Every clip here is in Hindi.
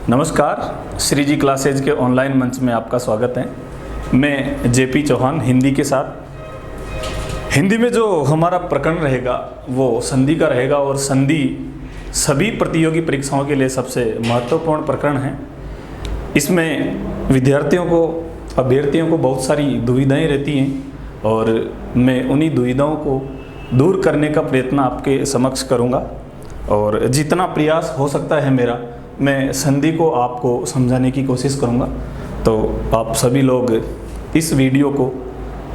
नमस्कार, श्री जी क्लासेज के ऑनलाइन मंच में आपका स्वागत है। मैं जेपी चौहान हिंदी के साथ। हिंदी में जो हमारा प्रकरण रहेगा वो संधि का रहेगा और संधि सभी प्रतियोगी परीक्षाओं के लिए सबसे महत्वपूर्ण प्रकरण है। इसमें विद्यार्थियों को, अभ्यर्थियों को बहुत सारी दुविधाएं रहती हैं और मैं उन्हीं दुविधाओं को दूर करने का प्रयत्न आपके समक्ष करूंगा और जितना प्रयास हो सकता है मेरा, मैं संधि को आपको समझाने की कोशिश करूंगा। तो आप सभी लोग इस वीडियो को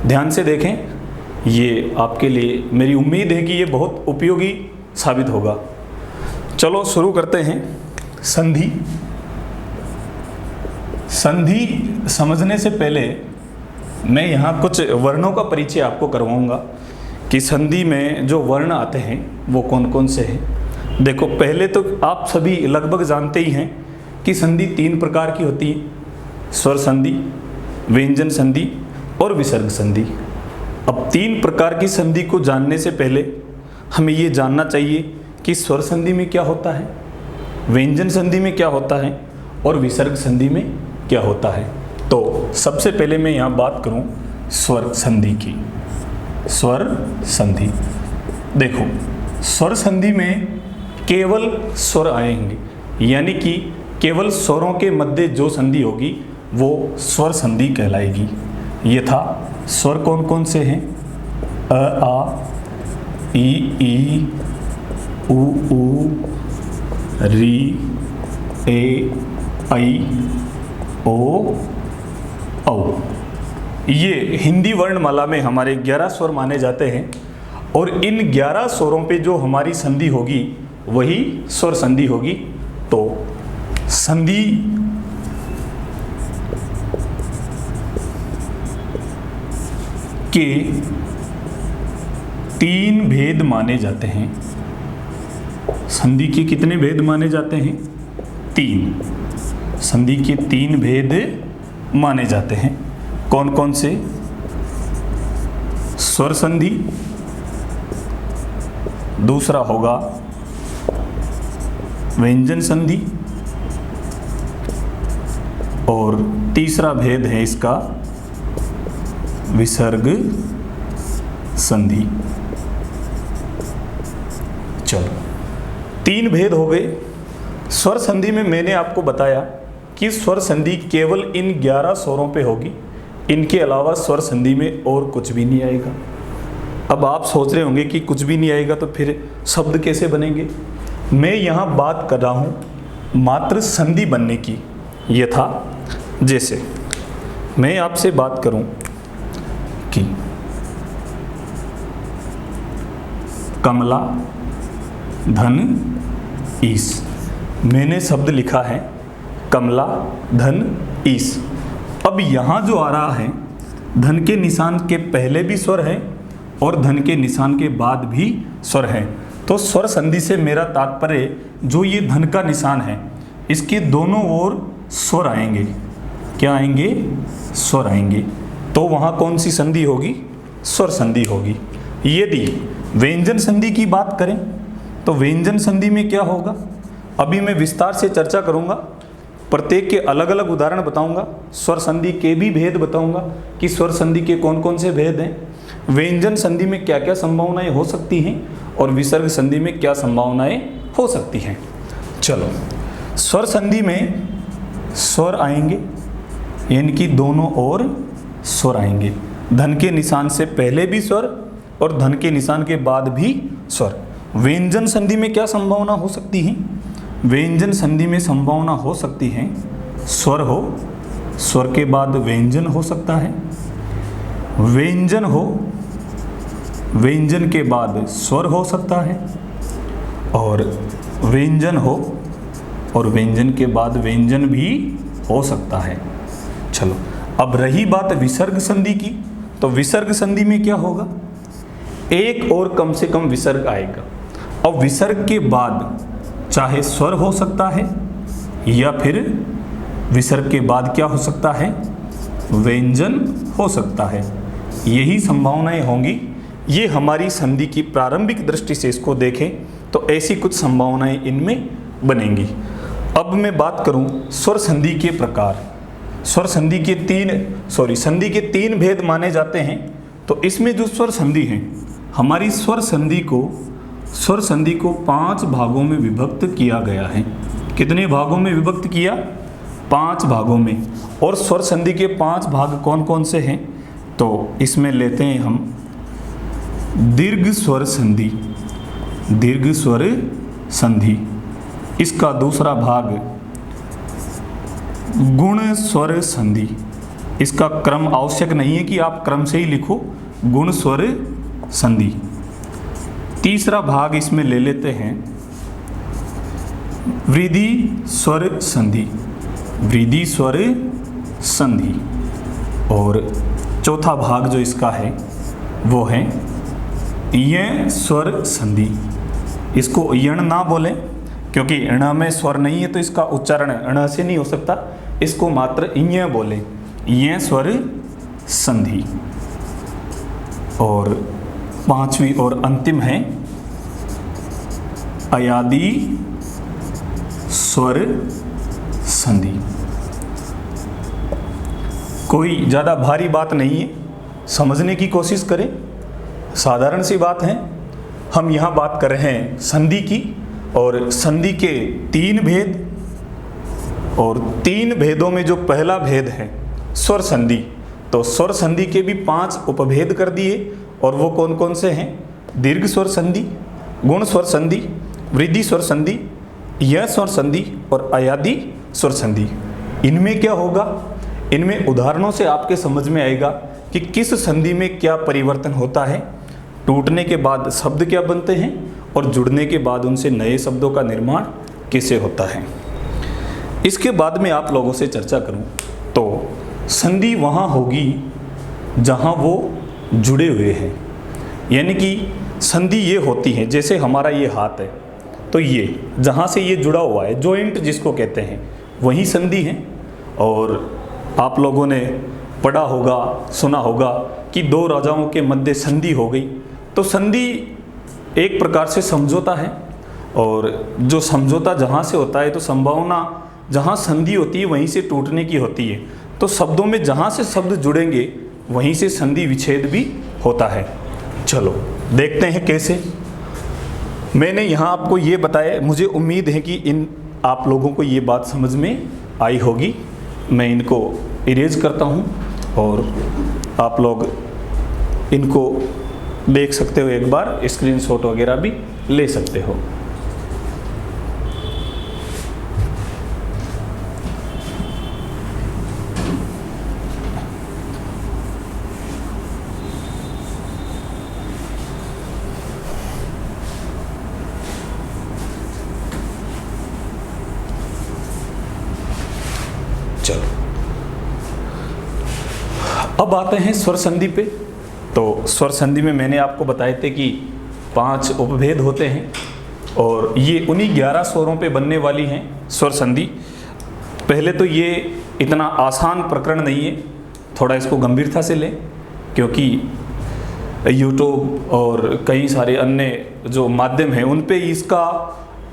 ध्यान से देखें। ये आपके लिए मेरी उम्मीद है कि ये बहुत उपयोगी साबित होगा। चलो शुरू करते हैं। संधि समझने से पहले मैं यहाँ कुछ वर्णों का परिचय आपको करवाऊँगा कि संधि में जो वर्ण आते हैं वो कौन कौन से हैं। देखो, पहले तो आप सभी लगभग जानते ही हैं कि संधि 3 प्रकार की होती है: स्वर संधि, व्यंजन संधि और विसर्ग संधि। अब 3 प्रकार की संधि को जानने से पहले हमें ये जानना चाहिए कि स्वर संधि में क्या होता है, व्यंजन संधि में क्या होता है और विसर्ग संधि में क्या होता है। तो सबसे पहले मैं यहाँ बात करूँ स्वर संधि की। स्वर संधि, देखो, स्वर संधि में केवल स्वर आएंगे, यानी कि केवल स्वरों के मध्य जो संधि होगी वो स्वर संधि कहलाएगी। यथा स्वर कौन कौन से हैं? अ, आ, ई, उ, री, ए, ऐ, ओ, औ। ये हिंदी वर्णमाला में हमारे 11 स्वर माने जाते हैं और इन 11 स्वरों पे जो हमारी संधि होगी वही स्वर संधि होगी। तो संधि के 3 भेद माने जाते हैं। संधि के कितने भेद माने जाते हैं? 3। संधि के 3 भेद माने जाते हैं। कौन कौन से? स्वर संधि, दूसरा होगा व्यंजन संधि और तीसरा भेद है इसका विसर्ग संधि। चलो, 3 भेद हो गए। स्वर संधि में मैंने आपको बताया कि स्वर संधि केवल इन 11 स्वरों पे होगी, इनके अलावा स्वर संधि में और कुछ भी नहीं आएगा। अब आप सोच रहे होंगे कि कुछ भी नहीं आएगा तो फिर शब्द कैसे बनेंगे? मैं यहाँ बात कर रहा हूँ मात्र संधि बनने की। यथा जैसे मैं आपसे बात करूँ कि कमला धन ईस। मैंने शब्द लिखा है कमला धन ईस। अब यहाँ जो आ रहा है, धन के निशान के पहले भी स्वर है और धन के निशान के बाद भी स्वर है। तो स्वर संधि से मेरा तात्पर्य, जो ये धन का निशान है इसके दोनों ओर स्वर आएंगे। क्या आएंगे? स्वर आएंगे। तो वहाँ कौन सी संधि होगी? स्वर संधि होगी। यदि व्यंजन संधि की बात करें तो व्यंजन संधि में क्या होगा? अभी मैं विस्तार से चर्चा करूँगा, प्रत्येक के अलग अलग उदाहरण बताऊँगा, स्वर संधि के भी भेद बताऊँगा कि स्वर संधि के कौन कौन से भेद हैं, व्यंजन संधि में क्या क्या संभावनाएं हो सकती हैं और विसर्ग संधि में क्या संभावनाएं हो सकती हैं। चलो, स्वर संधि में स्वर आएंगे, यानी कि दोनों ओर स्वर आएंगे। धन के निशान से पहले भी स्वर और धन के निशान के बाद भी स्वर। व्यंजन संधि में क्या संभावना हो सकती है? व्यंजन संधि में संभावना हो सकती है स्वर हो, स्वर के बाद व्यंजन हो सकता है, व्यंजन हो, व्यंजन के बाद स्वर हो सकता है, और व्यंजन हो और व्यंजन के बाद व्यंजन भी हो सकता है। चलो, अब रही बात विसर्ग संधि की, तो विसर्ग संधि में क्या होगा? एक और कम से कम विसर्ग आएगा और विसर्ग के बाद चाहे स्वर हो सकता है या फिर विसर्ग के बाद क्या हो सकता है? व्यंजन हो सकता है। यही संभावनाएं होंगी। ये हमारी संधि की प्रारंभिक दृष्टि से इसको देखें तो ऐसी कुछ संभावनाएं इनमें बनेंगी। अब मैं बात करूं स्वर संधि के प्रकार। स्वर संधि के संधि के तीन भेद माने जाते हैं। तो इसमें जो स्वर संधि है, हमारी स्वर संधि को 5 भागों में विभक्त किया गया है। कितने भागों में विभक्त किया? 5 भागों में। और स्वर संधि के 5 भाग कौन कौन से हैं? तो इसमें लेते हैं हम दीर्घ स्वर संधि। दीर्घ स्वर संधि, इसका दूसरा भाग गुण स्वर संधि। इसका क्रम आवश्यक नहीं है कि आप क्रम से ही लिखो, गुण स्वर संधि। तीसरा भाग इसमें ले लेते हैं वृद्धि स्वर संधि। वृद्धि स्वर संधि। और चौथा भाग जो इसका है वो है य स्वर संधि। इसको यण ना बोलें, क्योंकि ण में स्वर नहीं है तो इसका उच्चारण ण से नहीं हो सकता। इसको मात्र य बोलें, य स्वर संधि। और पांचवी और अंतिम है अयादि स्वर संधि। कोई ज़्यादा भारी बात नहीं है, समझने की कोशिश करें, साधारण सी बात है। हम यहाँ बात कर रहे हैं संधि की, और संधि के 3 भेद, और 3 भेदों में जो पहला भेद है स्वर संधि, तो स्वर संधि के भी 5 उपभेद कर दिए। और वो कौन कौन से हैं? दीर्घ स्वर संधि, गुण स्वर संधि, वृद्धि स्वर संधि, य स्वर संधि और अयादि स्वर संधि। इनमें क्या होगा? इनमें उदाहरणों से आपके समझ में आएगा कि किस संधि में क्या परिवर्तन होता है, टूटने के बाद शब्द क्या बनते हैं, और जुड़ने के बाद उनसे नए शब्दों का निर्माण कैसे होता है। इसके बाद में आप लोगों से चर्चा करूं तो संधि वहाँ होगी जहाँ वो जुड़े हुए हैं। यानी कि संधि ये होती है, जैसे हमारा ये हाथ है, तो ये जहाँ से ये जुड़ा हुआ है, जॉइंट जिसको कहते हैं, वही संधि है। और आप लोगों ने पढ़ा होगा, सुना होगा कि 2 राजाओं के मध्य संधि हो गई। तो संधि एक प्रकार से समझौता है, और जो समझौता जहाँ से होता है तो संभावना जहाँ संधि होती है वहीं से टूटने की होती है। तो शब्दों में जहाँ से शब्द जुड़ेंगे वहीं से संधि विच्छेद भी होता है। चलो देखते हैं कैसे। मैंने यहाँ आपको ये बताया, मुझे उम्मीद है कि आप लोगों को ये बात समझ में आई होगी। मैं इनको इरेज करता हूँ और आप लोग इनको देख सकते हो, एक बार स्क्रीनशॉट वगैरह भी ले सकते हो। चलो अब आते हैं स्वर संधि पे। तो स्वर संधि में मैंने आपको बताए थे कि 5 उपभेद होते हैं, और ये उन्हीं 11 स्वरों पे बनने वाली हैं स्वर संधि। पहले तो ये इतना आसान प्रकरण नहीं है, थोड़ा इसको गंभीरता से लें, क्योंकि यूट्यूब और कई सारे अन्य जो माध्यम हैं उन पे इसका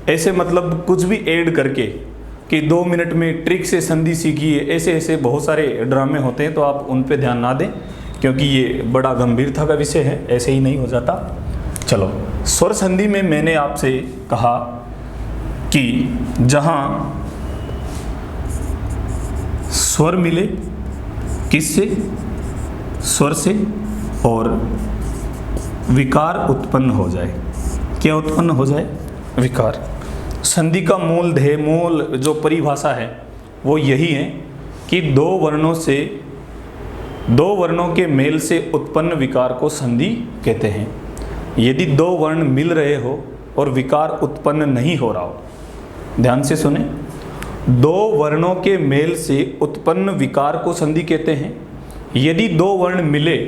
ऐसे मतलब कुछ भी ऐड करके कि 2 मिनट में ट्रिक से संधि सीखिए, ऐसे बहुत सारे ड्रामे होते हैं। तो आप उन पे ध्यान ना दें, क्योंकि ये बड़ा गंभीरता का विषय है, ऐसे ही नहीं हो जाता। चलो, स्वर संधि में मैंने आपसे कहा कि जहाँ स्वर मिले, किससे? स्वर से, और विकार उत्पन्न हो जाए। क्या उत्पन्न हो जाए? विकार। संधि का मूल ध्येय, मूल जो परिभाषा है वो यही है कि 2 वर्णों के मेल से उत्पन्न विकार को संधि कहते हैं। यदि 2 वर्ण मिल रहे हो और विकार उत्पन्न नहीं हो रहा हो, ध्यान से सुने, 2 वर्णों के मेल से उत्पन्न विकार को संधि कहते हैं। यदि 2 वर्ण मिले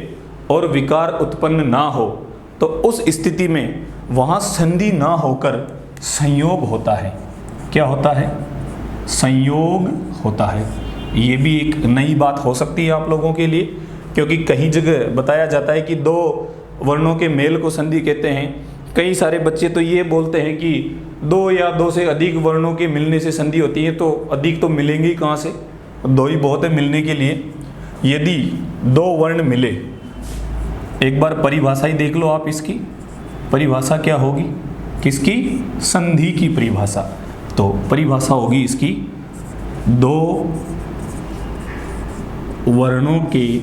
और विकार उत्पन्न ना हो तो उस स्थिति में वहाँ संधि ना होकर संयोग होता है। क्या होता है? संयोग होता है। ये भी एक नई बात हो सकती है आप लोगों के लिए, क्योंकि कहीं जगह बताया जाता है कि 2 वर्णों के मेल को संधि कहते हैं, कई सारे बच्चे तो ये बोलते हैं कि 2 या 2 से अधिक वर्णों के मिलने से संधि होती है, तो अधिक तो मिलेंगे ही कहाँ से, 2 ही बहुत है मिलने के लिए। यदि 2 वर्ण मिले, एक बार परिभाषा ही देख लो आप, इसकी परिभाषा क्या होगी, किसकी, संधि की परिभाषा। तो परिभाषा होगी इसकी, 2 वर्णों के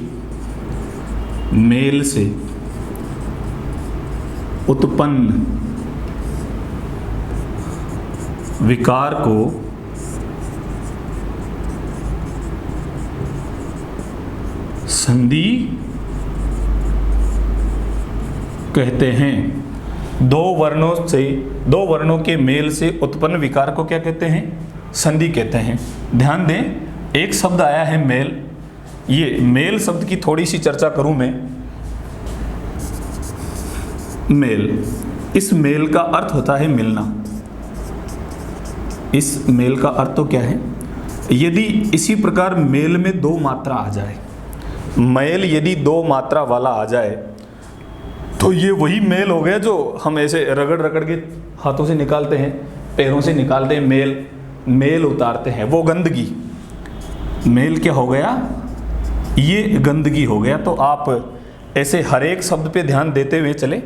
मेल से उत्पन्न विकार को संधि कहते हैं। 2 वर्णों के मेल से उत्पन्न विकार को क्या कहते हैं, संधि कहते हैं। ध्यान दें, एक शब्द आया है मेल। ये मेल शब्द की थोड़ी सी चर्चा करूं मैं। मेल, इस मेल का अर्थ होता है मिलना। इस मेल का अर्थ तो क्या है, यदि इसी प्रकार मेल में 2 मात्रा आ जाए, मेल यदि 2 मात्रा वाला आ जाए, तो ये वही मेल हो गया जो हम ऐसे रगड़ रगड़ के हाथों से निकालते हैं, पैरों से निकालते हैं, मेल उतारते हैं, वो गंदगी। मेल क्या हो गया, ये गंदगी हो गया। तो आप ऐसे हर एक शब्द पे ध्यान देते हुए चले,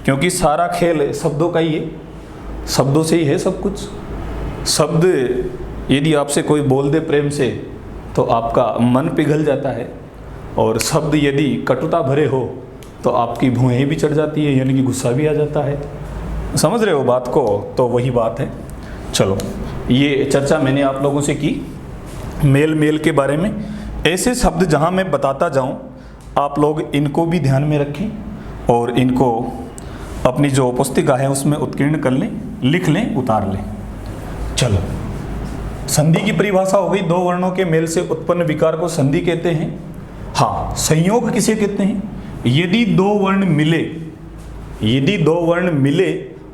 क्योंकि सारा खेल शब्दों का ही है, शब्दों से ही है सब कुछ। शब्द यदि आपसे कोई बोल दे प्रेम से तो आपका मन पिघल जाता है, और शब्द यदि कटुता भरे हो तो आपकी भुएं भी चढ़ जाती है, यानी कि गुस्सा भी आ जाता है। समझ रहे हो बात को, तो वही बात है। चलो, ये चर्चा मैंने आप लोगों से की मेल के बारे में। ऐसे शब्द जहाँ मैं बताता जाऊँ, आप लोग इनको भी ध्यान में रखें और इनको अपनी जो पुस्तिका है उसमें उत्कीर्ण कर लें, लिख लें, उतार लें। चलो, संधि की परिभाषा हो गई, 2 वर्णों के मेल से उत्पन्न विकार को संधि कहते हैं। हाँ, संयोग किसे कहते हैं, यदि 2 वर्ण मिले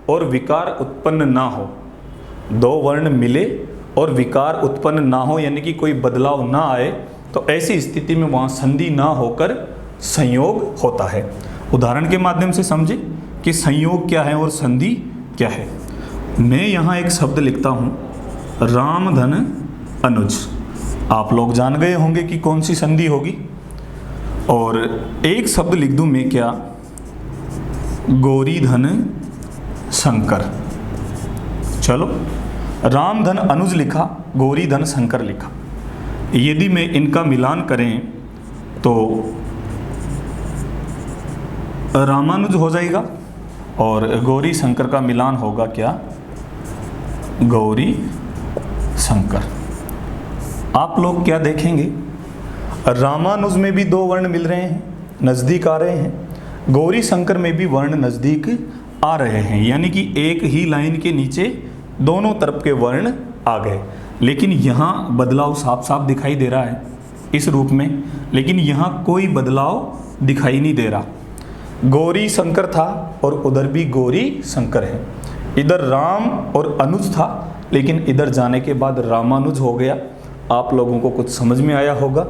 और विकार उत्पन्न ना हो, 2 वर्ण मिले और विकार उत्पन्न ना हो, यानी कि कोई बदलाव ना आए, तो ऐसी स्थिति में वहाँ संधि ना होकर संयोग होता है। उदाहरण के माध्यम से समझे कि संयोग क्या है और संधि क्या है। मैं यहाँ एक शब्द लिखता हूँ, राम धन अनुज। आप लोग जान गए होंगे कि कौन सी संधि होगी। और एक शब्द लिख दूँ मैं, क्या, गौरी धन शंकर। चलो, राम धन अनुज लिखा, गौरी धन शंकर लिखा। यदि मैं इनका मिलान करें तो रामानुज हो जाएगा, और गौरी शंकर का मिलान होगा क्या, गौरी शंकर। आप लोग क्या देखेंगे, रामानुज में भी 2 वर्ण मिल रहे हैं, नज़दीक आ रहे हैं। गौरी शंकर में भी वर्ण नज़दीक आ रहे हैं, यानी कि एक ही लाइन के नीचे दोनों तरफ के वर्ण आ गए। लेकिन यहाँ बदलाव साफ साफ दिखाई दे रहा है इस रूप में, लेकिन यहाँ कोई बदलाव दिखाई नहीं दे रहा। गौरी शंकर था और उधर भी गौरी शंकर है। इधर राम और अनुज था, लेकिन इधर जाने के बाद रामानुज हो गया। आप लोगों को कुछ समझ में आया होगा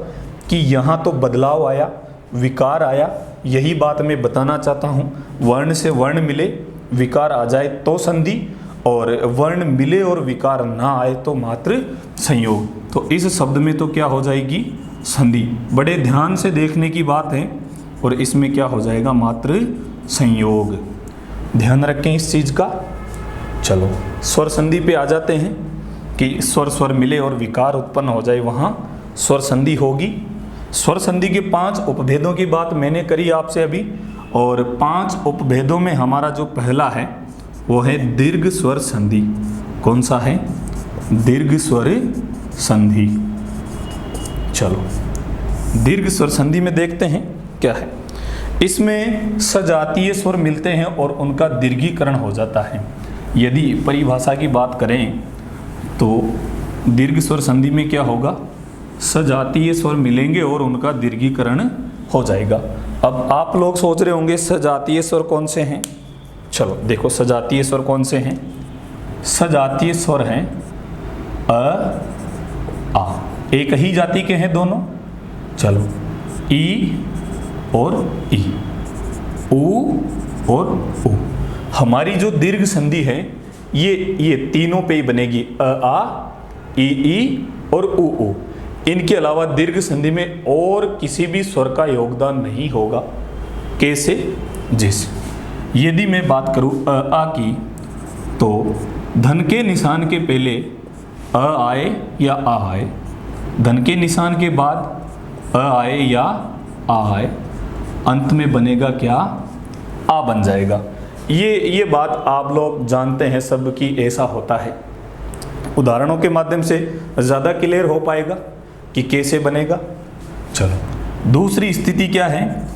कि यहाँ तो बदलाव आया, विकार आया। यही बात मैं बताना चाहता हूँ। वर्ण से वर्ण मिले, विकार आ जाए तो संधि, और वर्ण मिले और विकार ना आए तो मात्र संयोग। तो इस शब्द में तो क्या हो जाएगी, संधि। बड़े ध्यान से देखने की बात है, और इसमें क्या हो जाएगा, मात्र संयोग। ध्यान रखें इस चीज़ का। चलो, स्वर संधि पे आ जाते हैं कि स्वर मिले और विकार उत्पन्न हो जाए, वहाँ स्वर संधि होगी। स्वर संधि के 5 उपभेदों की बात मैंने करी आपसे अभी, और 5 उपभेदों में हमारा जो पहला है वो है दीर्घ स्वर संधि। कौन सा है, दीर्घ स्वर संधि। चलो, दीर्घ स्वर संधि में देखते हैं क्या है। इसमें सजातीय स्वर मिलते हैं और उनका दीर्घीकरण हो जाता है। यदि परिभाषा की बात करें तो दीर्घ स्वर संधि में क्या होगा, सजातीय स्वर मिलेंगे और उनका दीर्घीकरण हो जाएगा। अब आप लोग सोच रहे होंगे सजातीय स्वर कौन से हैं। चलो देखो, सजातीय स्वर कौन से हैं। सजातीय स्वर हैं अ, आ। एक ही जाति के हैं दोनों। चलो, ई और ई, ऊ और ऊ। हमारी जो दीर्घ संधि है ये तीनों पे ही बनेगी, अ आ, ई और उ। इनके अलावा दीर्घ संधि में और किसी भी स्वर का योगदान नहीं होगा। कैसे? जैसे यदि मैं बात करूं अ आ की, तो धन के निशान के पहले अ आए या आ आए, धन के निशान के बाद अ आए या आ आए, अंत में बनेगा क्या? आ बन जाएगा। ये बात आप लोग जानते हैं सब कि ऐसा होता है। उदाहरणों के माध्यम से ज़्यादा क्लियर हो पाएगा कि कैसे बनेगा। चलो दूसरी स्थिति क्या है?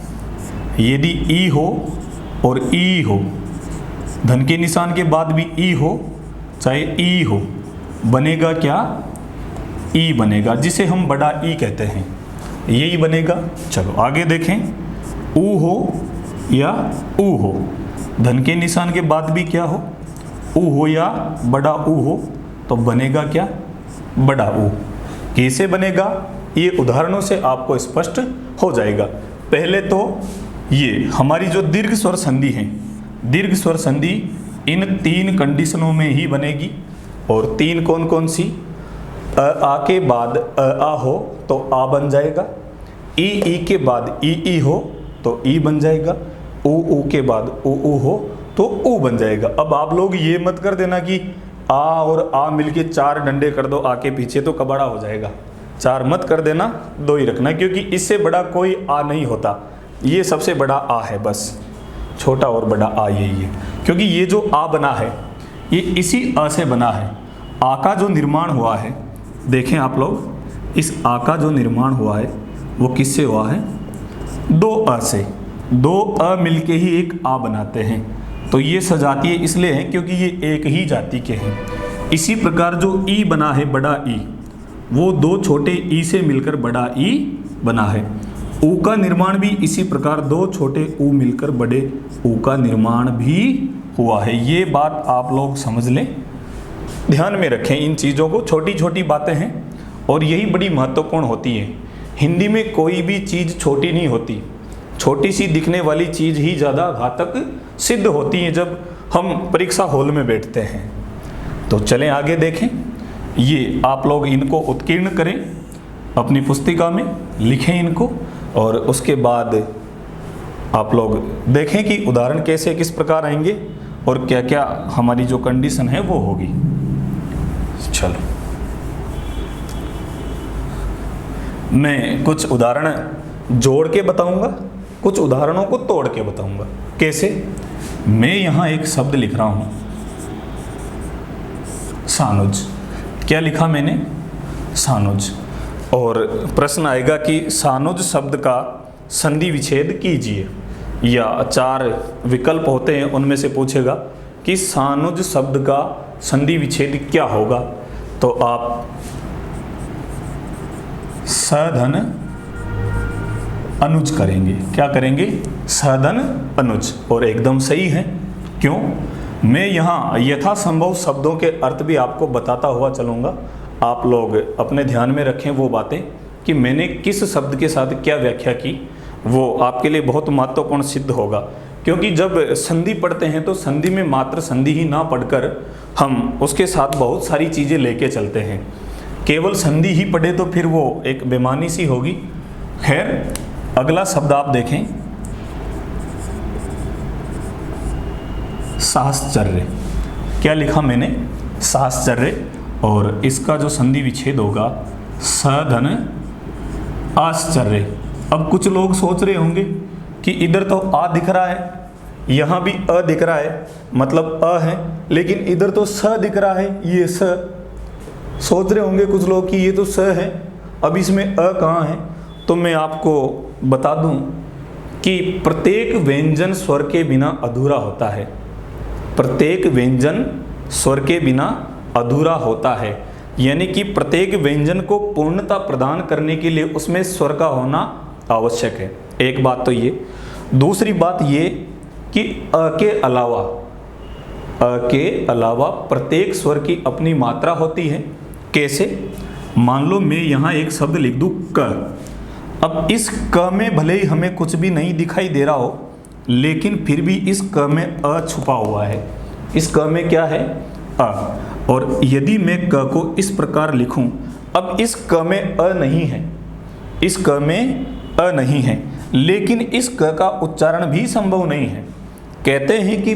यदि ई हो और ई हो, धन के निशान के बाद भी ई हो चाहे ई हो, बनेगा क्या? ई बनेगा, जिसे हम बड़ा ई कहते हैं, यही बनेगा। चलो आगे देखें, ऊ हो या ऊ हो, धन के निशान के बाद भी क्या हो? ऊ हो या बड़ा ऊ हो, तो बनेगा क्या? बड़ा ऊ। कैसे बनेगा? ये उदाहरणों से आपको स्पष्ट हो जाएगा। पहले तो ये हमारी जो दीर्घ स्वर संधि है, दीर्घ स्वर संधि इन तीन कंडीशनों में ही बनेगी। और तीन कौन कौन सी? अ आ के बाद अ आ हो तो आ बन जाएगा, ई के बाद ई हो तो ई बन जाएगा, ऊ के बाद ऊ हो तो ऊ बन जाएगा। अब आप लोग ये मत कर देना कि आ और आ मिलके चार डंडे कर दो आ के पीछे तो कबाड़ा हो जाएगा। चार मत कर देना, दो ही रखना, क्योंकि इससे बड़ा कोई आ नहीं होता। ये सबसे बड़ा आ है, बस छोटा और बड़ा आ यही है। क्योंकि ये जो आ बना है ये इसी अ से बना है। आ का जो निर्माण हुआ है, देखें आप लोग, इस आ का जो निर्माण हुआ है वो किससे हुआ है? दो अ से। दो अ मिलके ही एक आ बनाते हैं। तो ये सजातीय इसलिए है क्योंकि ये एक ही जाति के हैं। इसी प्रकार जो ई बना है, बड़ा ई, वो दो छोटे ई से मिलकर बड़ा ई बना है। ऊ का निर्माण भी इसी प्रकार दो छोटे ऊ मिलकर बड़े ऊ का निर्माण भी हुआ है। ये बात आप लोग समझ लें, ध्यान में रखें इन चीज़ों को। छोटी छोटी बातें हैं और यही बड़ी महत्वपूर्ण होती है। हिंदी में कोई भी चीज़ छोटी नहीं होती, छोटी सी दिखने वाली चीज़ ही ज़्यादा घातक सिद्ध होती है जब हम परीक्षा हॉल में बैठते हैं। तो चलें आगे देखें। ये आप लोग इनको उत्कीर्ण करें, अपनी पुस्तिका में लिखें इनको, और उसके बाद आप लोग देखें कि उदाहरण कैसे किस प्रकार आएंगे और क्या क्या हमारी जो कंडीशन है वो होगी। चलो मैं कुछ उदाहरण जोड़ के बताऊंगा, कुछ उदाहरणों को तोड़ के बताऊंगा। कैसे? मैं यहाँ एक शब्द लिख रहा हूँ, सानुज। क्या लिखा मैंने? सानुज। और प्रश्न आएगा कि सानुज शब्द का संधि विच्छेद कीजिए, या चार विकल्प होते हैं उनमें से पूछेगा कि सानुज शब्द का संधि विच्छेद क्या होगा। तो आप सधन अनुज करेंगे। क्या करेंगे? सधन अनुज। और एकदम सही है। क्यों? मैं यहाँ यथासंभव शब्दों के अर्थ भी आपको बताता हुआ चलूँगा। आप लोग अपने ध्यान में रखें वो बातें कि मैंने किस शब्द के साथ क्या व्याख्या की, वो आपके लिए बहुत महत्वपूर्ण सिद्ध होगा। क्योंकि जब संधि पढ़ते हैं तो संधि में मात्र संधि ही ना पढ़कर हम उसके साथ बहुत सारी चीज़ें लेके चलते हैं। केवल संधि ही पढ़े तो फिर वो एक बेमानी सी होगी। खैर, अगला शब्द आप देखें, साहस्चर्य। क्या लिखा मैंने? साहस्चर्य। और इसका जो संधि विच्छेद होगा सधन आश्चर्य। अब कुछ लोग सोच रहे होंगे कि इधर तो आ दिख रहा है, यहाँ भी अ दिख रहा है, मतलब अ है, लेकिन इधर तो स दिख रहा है, ये स। सोच रहे होंगे कुछ लोग कि ये तो स है, अब इसमें अ कहाँ है? तो मैं आपको बता दूं कि प्रत्येक व्यंजन स्वर के बिना अधूरा होता है। प्रत्येक व्यंजन स्वर के बिना अधूरा होता है, यानी कि प्रत्येक व्यंजन को पूर्णता प्रदान करने के लिए उसमें स्वर का होना आवश्यक है। एक बात तो ये। दूसरी बात ये कि अ के अलावा प्रत्येक स्वर की अपनी मात्रा होती है। कैसे? मान लो मैं यहाँ एक शब्द लिख दूँ क। अब इस क में भले ही हमें कुछ भी नहीं दिखाई दे रहा हो, लेकिन फिर भी इस क में अ छुपा हुआ है। इस क में क्या है? अ। और यदि मैं क को इस प्रकार लिखूं, अब इस क में अ नहीं है, इस क में अ नहीं है, लेकिन इस क का उच्चारण भी संभव नहीं है। कहते हैं कि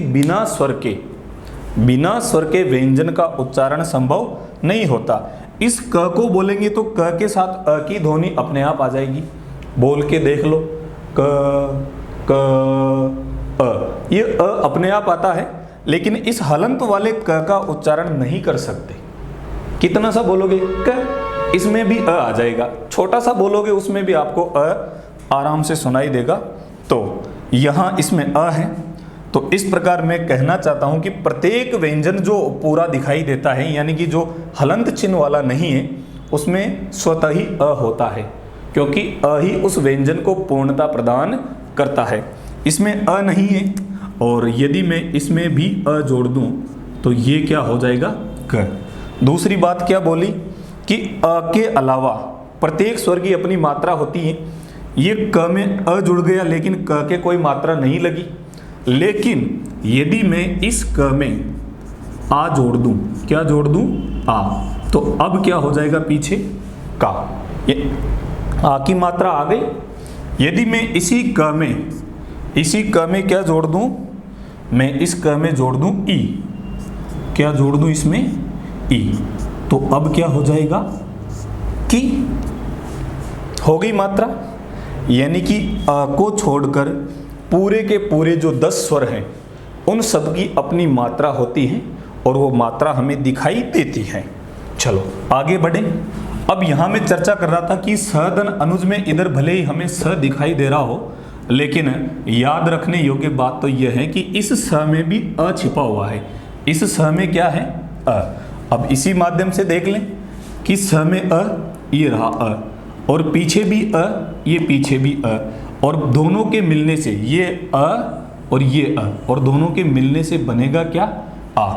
बिना स्वर के व्यंजन का उच्चारण संभव नहीं होता। इस क को बोलेंगे तो क के साथ अ की ध्वनि अपने आप आ जाएगी। बोल के देख लो, क अ, ये अ अपने आप आता है, लेकिन इस हलंत वाले क का उच्चारण नहीं कर सकते। कितना सा बोलोगे क, इसमें भी अ आ जाएगा। छोटा सा बोलोगे उसमें भी आपको अ आराम से सुनाई देगा। तो यहाँ इसमें अ है। तो इस प्रकार मैं कहना चाहता हूं कि प्रत्येक व्यंजन जो पूरा दिखाई देता है, यानी कि जो हलंत चिन्ह वाला नहीं है, उसमें स्वतः ही अ होता है, क्योंकि अ ही उस व्यंजन को पूर्णता प्रदान करता है। इसमें अ नहीं है, और यदि मैं इसमें भी अ जोड़ दूं तो ये क्या हो जाएगा? क। दूसरी बात क्या बोली कि अ के अलावा प्रत्येक स्वर की अपनी मात्रा होती है। ये क में अ जुड़ गया, लेकिन क के कोई मात्रा नहीं लगी। लेकिन यदि मैं इस क में आ जोड़ दूं, क्या जोड़ दूं? आ, तो अब क्या हो जाएगा पीछे? का। ये आ की मात्रा आ गई। यदि मैं इसी क में क्या जोड़ दूं? मैं इस क में जोड़ दूं ई। क्या जोड़ दूं इसमें? ई। तो अब क्या हो जाएगा? कि हो गई मात्रा। यानी कि अ को छोड़कर पूरे के पूरे जो 10 स्वर हैं, उन सब की अपनी मात्रा होती है, और वो मात्रा हमें दिखाई देती है। चलो आगे बढ़े। अब यहाँ मैं चर्चा कर रहा था कि स धन अनुज में इधर भले ही हमें स दिखाई दे रहा हो, लेकिन याद रखने योग्य बात तो यह है कि इस स में भी अ छिपा हुआ है। इस स में क्या है? अ। अब इसी माध्यम से देख लें कि स में अ, ये रहा अ, और पीछे भी अ, ये पीछे भी अ, और दोनों के मिलने से ये अ और ये अ, और दोनों के मिलने से बनेगा क्या? आ।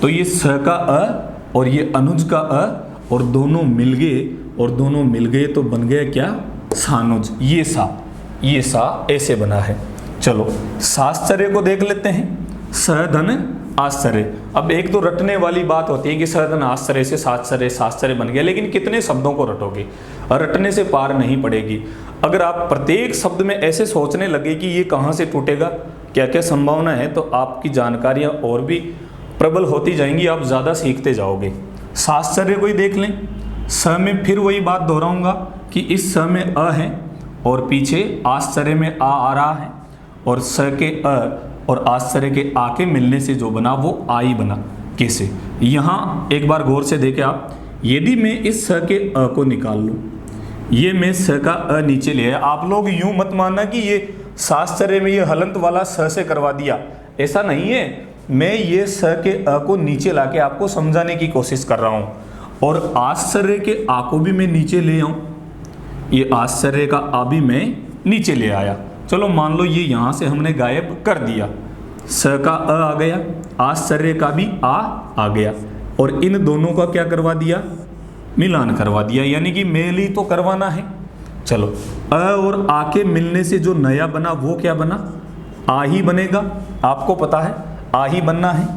तो ये स का अ और ये अनुज का अ, और दोनों मिल गए तो बन गया क्या? सानुज। ये सा ऐसे बना है। चलो साश्चर्य को देख लेते हैं। स धन आश्चर्य। अब एक तो रटने वाली बात होती है कि स धन आश्चर्य से साश्चर्य बन गया, लेकिन कितने शब्दों को रटोगे? रटने से पार नहीं पड़ेगी। अगर आप प्रत्येक शब्द में ऐसे सोचने लगे कि ये कहाँ से टूटेगा, क्या क्या संभावना है, तो आपकी जानकारियाँ और भी प्रबल होती जाएंगी, आप ज़्यादा सीखते जाओगे। साश्चर्य को ही देख लें। स में फिर वही बात दोहराऊंगा कि इस स में अ है, और पीछे आश्चर्य में आ रहा है, और स के अ और आश्चर्य के आ के मिलने से जो बना वो आ ही बना। कैसे? यहाँ एक बार गौर से देखें आप। यदि मैं इस स के अ को निकाल लूँ, ये मैं स का अ नीचे ले आया। आप लोग यूं मत मानना कि ये शास्त्र में ये हलंत वाला स से करवा दिया, ऐसा नहीं है। मैं ये स के अ को नीचे लाके आपको समझाने की कोशिश कर रहा हूँ, और आश्चर्य के आ को भी मैं नीचे ले आऊँ। ये आश्चर्य का आ भी मैं नीचे ले आया। चलो मान लो ये यहाँ से हमने गायब कर दिया। स का अ आ गया, आश्चर्य का भी आ गया, और इन दोनों का क्या करवा दिया? मिलान करवा दिया, यानी कि मेल ही तो करवाना है। चलो अ और आ के मिलने से जो नया बना वो क्या बना? आ ही बनेगा। आपको पता है आ ही बनना है।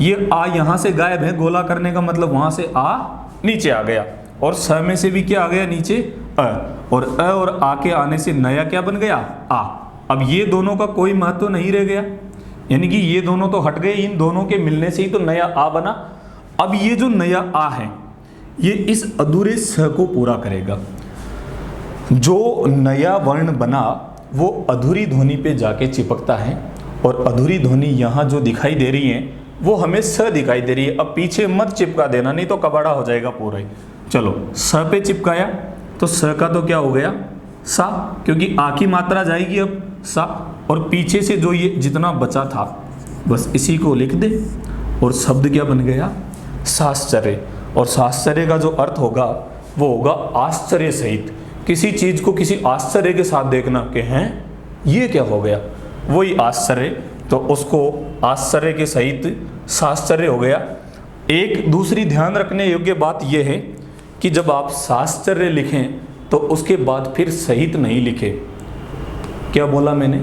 ये आ यहाँ से गायब है, गोला करने का मतलब वहाँ से आ नीचे आ गया, और स में से भी क्या आ गया नीचे? अ। और अ और आ के आने से नया क्या बन गया? आ। अब ये दोनों का कोई महत्व नहीं रह गया, यानी कि ये दोनों तो हट गए, इन दोनों के मिलने से ही तो नया आ बना। अब ये जो नया आ है, ये इस अधूरे स को पूरा करेगा। जो नया वर्ण बना वो अधूरी ध्वनि पे जाके चिपकता है, और अधूरी ध्वनि यहाँ जो दिखाई दे रही है वो हमें स दिखाई दे रही है। अब पीछे मत चिपका देना, नहीं तो कबाड़ा हो जाएगा पूरा ही। चलो स पे चिपकाया तो स का तो क्या हो गया? सा, क्योंकि आ की मात्रा जाएगी अब सा, और पीछे से जो ये जितना बचा था बस इसी को लिख दे, और शब्द क्या बन गया? साश्चर्य। और साश्चर्य का जो अर्थ होगा वो होगा आश्चर्य सहित। किसी चीज को किसी आश्चर्य के साथ देखना कि हैं ये क्या हो गया, वही आश्चर्य। तो उसको आश्चर्य के सहित साश्चर्य हो गया। एक दूसरी ध्यान रखने योग्य बात यह है कि जब आप साश्चर्य लिखें तो उसके बाद फिर सहित नहीं लिखें। क्या बोला मैंने?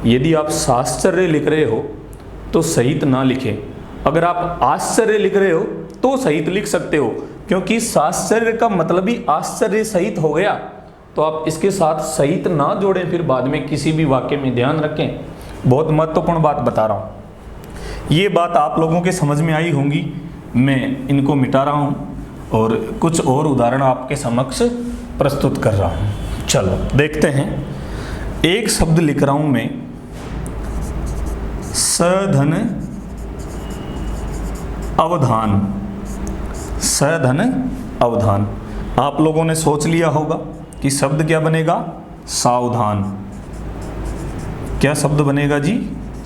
यदि आप साश्चर्य लिख रहे हो तो सहित ना लिखें, अगर आप आश्चर्य लिख रहे हो तो सहित लिख सकते हो, क्योंकि साश्चर्य का मतलब ही आश्चर्य सहित हो गया। तो आप इसके साथ सहित ना जोड़ें फिर बाद में किसी भी वाक्य में, ध्यान रखें। बहुत महत्वपूर्ण बात बता रहा हूँ, ये बात आप लोगों के समझ में आई होंगी। मैं इनको मिटा रहा हूँ और कुछ और उदाहरण आपके समक्ष प्रस्तुत कर रहा हूँ। चलो देखते हैं। एक शब्द लिख रहा हूँ मैं, सधन अवधान। सधन अवधान। आप लोगों ने सोच लिया होगा कि शब्द क्या बनेगा? सावधान। क्या शब्द बनेगा जी?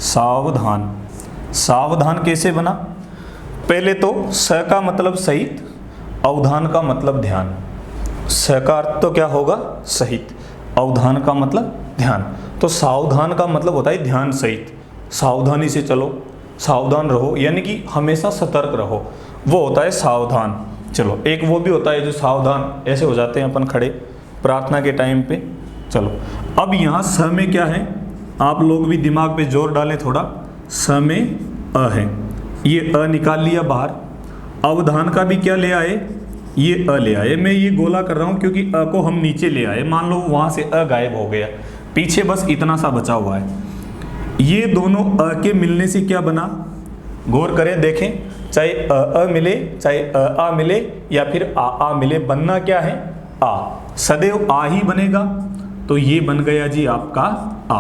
सावधान। सावधान कैसे बना? पहले तो स का मतलब सहित, अवधान का मतलब ध्यान। स का अर्थ तो क्या होगा? सहित। अवधान का मतलब ध्यान। तो सावधान का मतलब होता है ध्यान सहित, सावधानी से चलो, सावधान रहो, यानी कि हमेशा सतर्क रहो, वो होता है सावधान। चलो एक वो भी होता है जो सावधान ऐसे हो जाते हैं अपन खड़े प्रार्थना के टाइम पे। चलो अब यहाँ स में क्या है, आप लोग भी दिमाग पे जोर डालें थोड़ा। स में अ है, ये अ निकाल लिया बाहर। अवधान का भी क्या ले आए? ये अ ले आए। मैं ये गोला कर रहा हूँ क्योंकि अ को हम नीचे ले आए, मान लो वहाँ से अ गायब हो गया, पीछे बस इतना सा बचा हुआ है। ये दोनों अ के मिलने से क्या बना? गौर करें, देखें, चाहे अ मिले, चाहे आ मिले या फिर आ मिले, बनना क्या है? आ। सदैव आ ही बनेगा। तो ये बन गया जी आपका आ।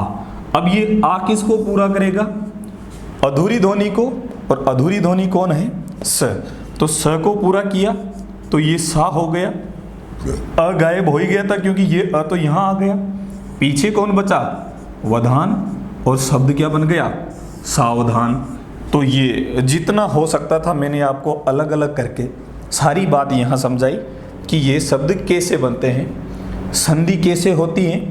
अब ये आ किसको पूरा करेगा? अधूरी ध्वनि को, और अधूरी ध्वनि कौन है? स। तो स को पूरा किया तो ये सा हो गया। अ गायब हो ही गया था क्योंकि ये अ तो यहाँ आ गया। पीछे कौन बचा? वधान। और शब्द क्या बन गया? सावधान। तो ये जितना हो सकता था मैंने आपको अलग अलग करके सारी बात यहाँ समझाई कि ये शब्द कैसे बनते हैं, संधि कैसे होती है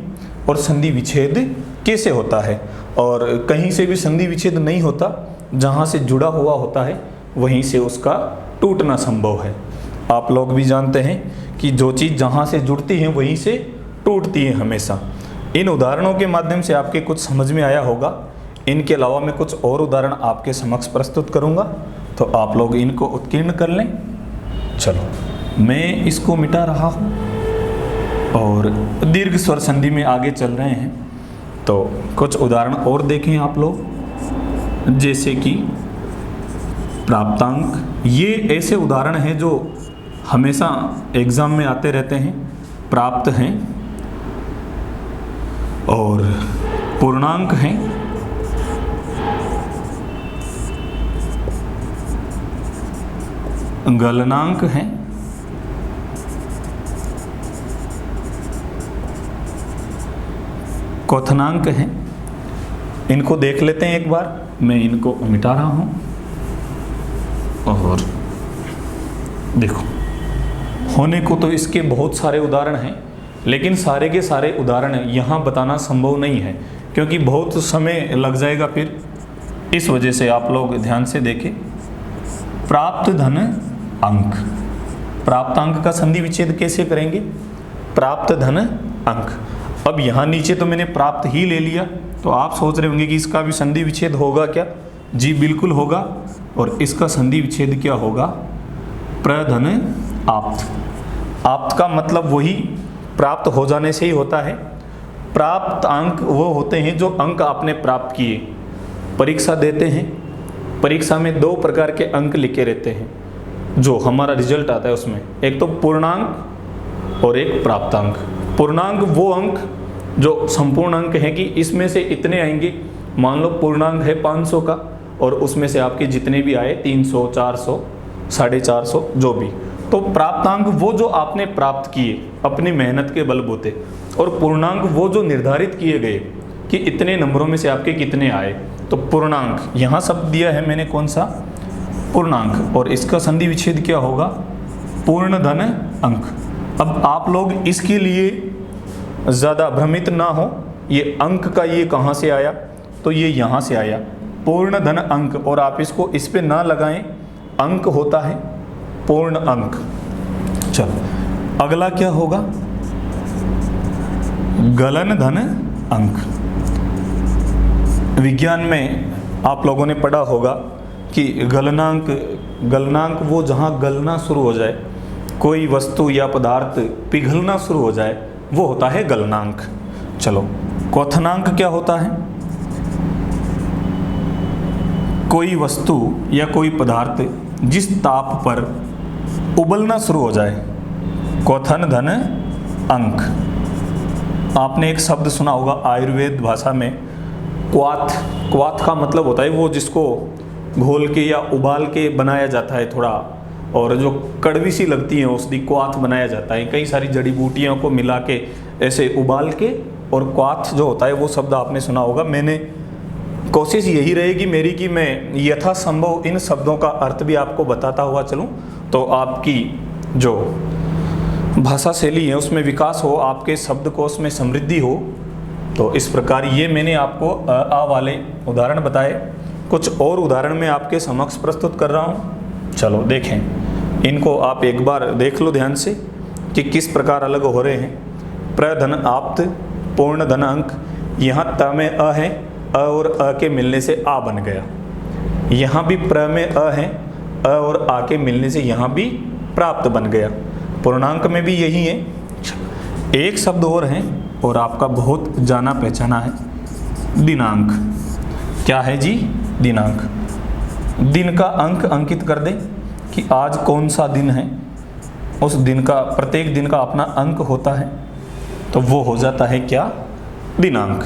और संधि विच्छेद कैसे होता है। और कहीं से भी संधि विच्छेद नहीं होता, जहाँ से जुड़ा हुआ होता है वहीं से उसका टूटना संभव है। आप लोग भी जानते हैं कि जो चीज़ जहाँ से जुड़ती है वहीं से टूटती है हमेशा। इन उदाहरणों के माध्यम से आपके कुछ समझ में आया होगा। इनके अलावा मैं कुछ और उदाहरण आपके समक्ष प्रस्तुत करूंगा, तो आप लोग इनको उत्कीर्ण कर लें। चलो मैं इसको मिटा रहा हूँ और दीर्घ स्वर संधि में आगे चल रहे हैं। तो कुछ उदाहरण और देखें आप लोग, जैसे कि प्राप्तांक। ये ऐसे उदाहरण हैं जो हमेशा एग्जाम में आते रहते हैं। प्राप्त हैं और पूर्णांक हैं, गलनांक हैं, क्वथनांक हैं। इनको देख लेते हैं एक बार। मैं इनको मिटा रहा हूं और देखो, होने को तो इसके बहुत सारे उदाहरण हैं, लेकिन सारे के सारे उदाहरण यहाँ बताना संभव नहीं है क्योंकि बहुत समय लग जाएगा फिर। इस वजह से आप लोग ध्यान से देखें। प्राप्त धन अंक। प्राप्तांक का संधि विच्छेद कैसे करेंगे? प्राप्त धन अंक। अब यहाँ नीचे तो मैंने प्राप्त ही ले लिया, तो आप सोच रहे होंगे कि इसका भी संधि विच्छेद होगा क्या? जी बिल्कुल होगा। और इसका संधि विच्छेद क्या होगा? प्रधन आप्त। आप्त का मतलब वही प्राप्त हो जाने से ही होता है। प्राप्त अंक वो होते हैं जो अंक आपने प्राप्त किए। परीक्षा देते हैं, परीक्षा में 2 प्रकार के अंक लिखे रहते हैं जो हमारा रिजल्ट आता है उसमें, एक तो पूर्णांक और एक प्राप्तांक। पूर्णांक वो अंक जो संपूर्ण अंक है कि इसमें से इतने आएंगे। मान लो पूर्णांक है 500 का और उसमें से आपके जितने भी आए 300, 400, 450 जो भी। तो प्राप्तांक वो जो आपने प्राप्त किए अपनी मेहनत के बलबूते, और पूर्णांक वो जो निर्धारित किए गए कि इतने नंबरों में से आपके कितने आए। तो पूर्णांक यहाँ शब्द दिया है मैंने, कौन सा? पूर्णांक। और इसका संधि विच्छेद क्या होगा? पूर्ण धन अंक। अब आप लोग इसके लिए ज़्यादा भ्रमित ना हो, ये अंक का ये कहाँ से आया? तो ये यहाँ से आया, पूर्ण धन अंक। और आप इसको इस पे ना लगाएं, अंक होता है पूर्ण अंक। चलो अगला क्या होगा? गलन धन अंक। विज्ञान में आप लोगों ने पढ़ा होगा कि गलनांक वो जहाँ गलना शुरू हो जाए, कोई वस्तु या पदार्थ पिघलना शुरू हो जाए, वो होता है गलनांक। चलो, क्वथनांक क्या होता है? कोई वस्तु या कोई पदार्थ जिस ताप पर उबलना शुरू हो जाए, क्वथन धन अंक। आपने एक शब्द सुना होगा आयुर्वेद भाषा में, क्वाथ का मतलब होता है वो जिसको घोल के या उबाल के बनाया जाता है थोड़ा, और जो कड़वी सी लगती है उसकी क्वाथ बनाया जाता है। कई सारी जड़ी बूटियों को मिला के ऐसे उबाल के, और क्वाथ जो होता है वो शब्द आपने सुना होगा। मैंने कोशिश यही रहेगी मेरी कि मैं यथासंभव इन शब्दों का अर्थ भी आपको बताता हुआ चलूं, तो आपकी जो भाषा शैली है उसमें विकास हो, आपके शब्दकोश में समृद्धि हो। तो इस प्रकार ये मैंने आपको आ वाले उदाहरण बताए। कुछ और उदाहरण मैं आपके समक्ष प्रस्तुत कर रहा हूँ। चलो देखें, इनको आप एक बार देख लो ध्यान से कि किस प्रकार अलग हो रहे हैं। प्रधन आप्त, पूर्ण धन अंक। यहाँ त में अ है, अ और अ के मिलने से आ बन गया। यहाँ भी प्र में अ है, अ और आ के मिलने से यहाँ भी प्राप्त बन गया। पूर्णांक में भी यही है। एक शब्द और है और आपका बहुत जाना पहचाना है, दिनांक। क्या है जी? दिनांक। दिन का अंक अंकित कर दें कि आज कौन सा दिन है। उस दिन का, प्रत्येक दिन का अपना अंक होता है, तो वो हो जाता है क्या? दिनांक।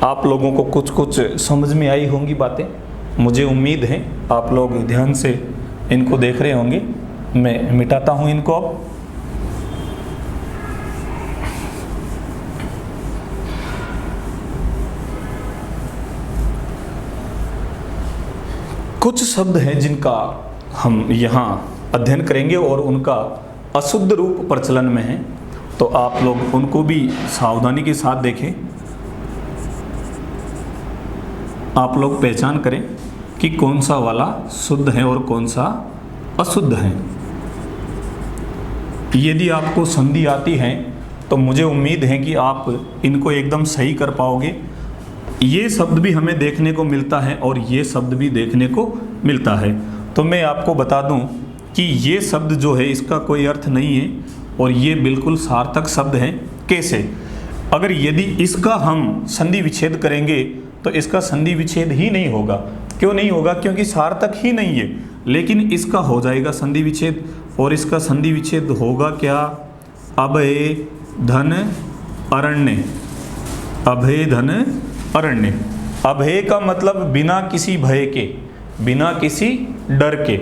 आप लोगों को कुछ कुछ समझ में आई होंगी बातें, मुझे उम्मीद है। आप लोग ध्यान से इनको देख रहे होंगे। मैं मिटाता हूँ इनको अब। कुछ शब्द हैं जिनका हम यहाँ अध्ययन करेंगे और उनका अशुद्ध रूप प्रचलन में है, तो आप लोग उनको भी सावधानी के साथ देखें। आप लोग पहचान करें कि कौन सा वाला शुद्ध है और कौन सा अशुद्ध है। यदि आपको संधि आती है तो मुझे उम्मीद है कि आप इनको एकदम सही कर पाओगे। ये शब्द भी हमें देखने को मिलता है और ये शब्द भी देखने को मिलता है। तो मैं आपको बता दूं कि ये शब्द जो है इसका कोई अर्थ नहीं है और ये बिल्कुल सार्थक शब्द है। कैसे? अगर यदि इसका हम संधि विच्छेद करेंगे तो इसका संधि विच्छेद ही नहीं होगा। क्यों नहीं होगा? क्योंकि सार्थक ही नहीं है। लेकिन इसका हो जाएगा संधि विच्छेद, और इसका संधि विच्छेद होगा क्या? अभय धन अरण्य। अभय धन अरण्य। अभय का मतलब बिना किसी भय के, बिना किसी डर के,